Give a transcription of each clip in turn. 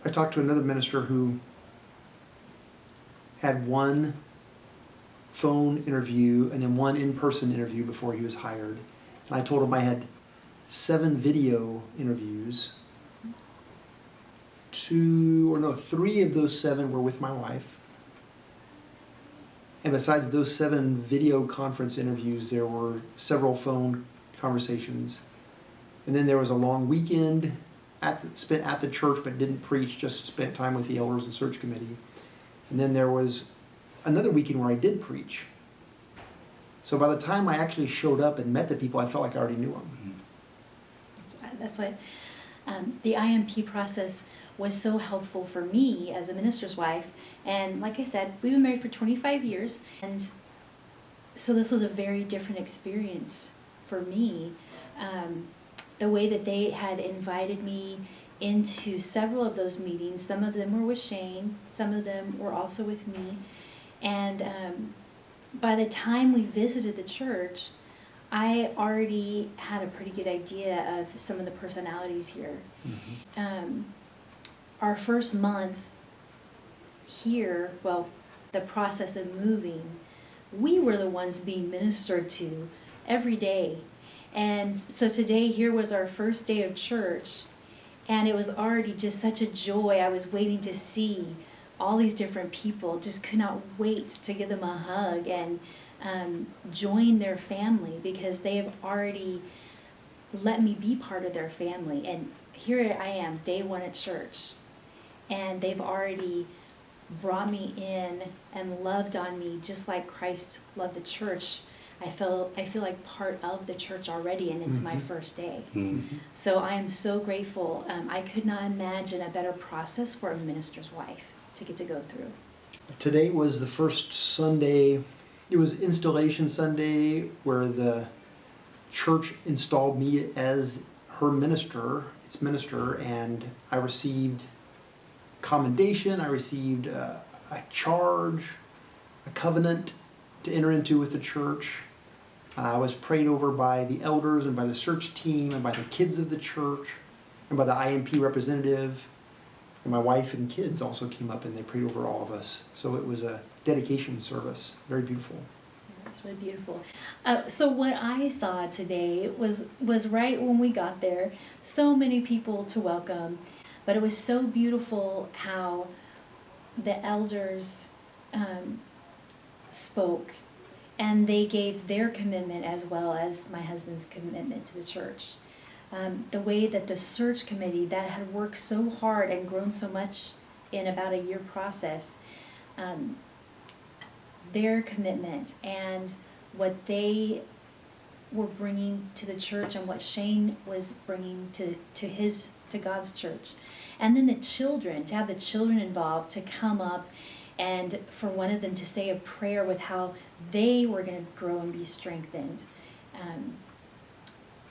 I talked to another minister who had one phone interview and then one in-person interview before he was hired. And I told him I had 7 video interviews. 3 of those 7 were with my wife. And besides those 7 video conference interviews, there were several phone conversations. And then there was a long weekend spent at the church but didn't preach, just spent time with the elders and search committee. And then there was another weekend where I did preach. So by the time I actually showed up and met the people, I felt like I already knew them. That's what the IMP process was so helpful for me as a minister's wife. And like I said, we've been married for 25 years. And so this was a very different experience for me. The way that they had invited me into several of those meetings, some of them were with Shane, some of them were also with me. And by the time we visited the church, I already had a pretty good idea of some of the personalities here. Mm-hmm. Our first month here, well, the process of moving, we were the ones being ministered to every day. And so today here was our first day of church, and it was already just such a joy. I was waiting to see all these different people, just could not wait to give them a hug and join their family, because they have already let me be part of their family. And here I am, day 1 at church, and they've already brought me in and loved on me just like Christ loved the church. I feel like part of the church already, and it's mm-hmm. my first day. Mm-hmm. So I am so grateful. I could not imagine a better process for a minister's wife to get to go through. Today was the first Sunday. It was installation Sunday, where the church installed me as her minister, its minister, and I received commendation. I received a charge, a covenant to enter into with the church. I was prayed over by the elders and by the search team and by the kids of the church and by the IMP representative. And my wife and kids also came up and they prayed over all of us. So it was a dedication service. Very beautiful. That's really beautiful. So what I saw today was right when we got there. So many people to welcome. But it was so beautiful how the elders spoke. And they gave their commitment as well as my husband's commitment to the church. The way that the search committee that had worked so hard and grown so much in about a year process, their commitment and what they were bringing to the church and what Shane was bringing to God's church. And then the children, to have the children involved, to come up and for one of them to say a prayer with how they were going to grow and be strengthened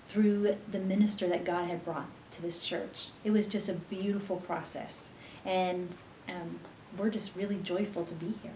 through the minister that God had brought to this church. It was just a beautiful process. And we're just really joyful to be here.